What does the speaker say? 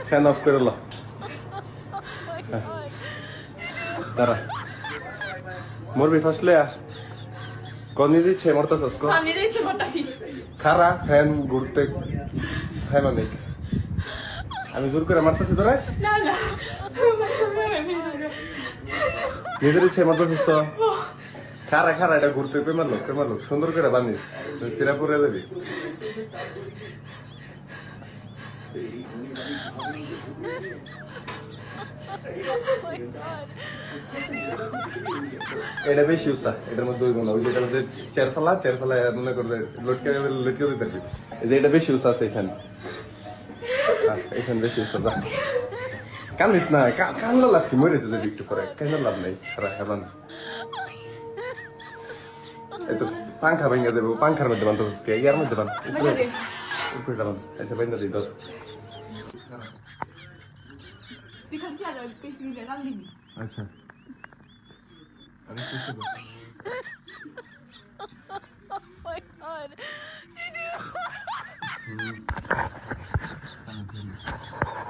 Fan of করে লো। দাঁড়া মরবি ফাসলে কনি দিচ্ছে মরতাছস কো আমি দিয়েছি মোটাছি খারা ফ্যান ঘুরতে ফ্যান অনেক আমি জোর করে মারতেছি তোরে না না নিজের ইচ্ছে মারতেছিস তো খারা খারা এটা ঘুরতে কে মারলো সুন্দর করে বানিস সিরাপুরে যাবি এটা বেশি উৎসাহ এটার মধ্যে ওই গুণ ওই যেটা মধ্যে চেয়ার ফেলা মনে করবে লটকে দিতে পারবি এই যে এটা বেশি উৎসাহ আছে এখানে এখানে বেশি উৎসাহ যা কান্দিস না কান্না লাভ কি মরে তো একটু পরে কান্না লাভ নেই হেবান এই তো পাংখা ভেঙে দেবো পাংখার মধ্যে বান্ধব ইয়ার মধ্যে বান উপরে বান আচ্ছা ভেঙে দিই দশ আচ্ছা Oh my god.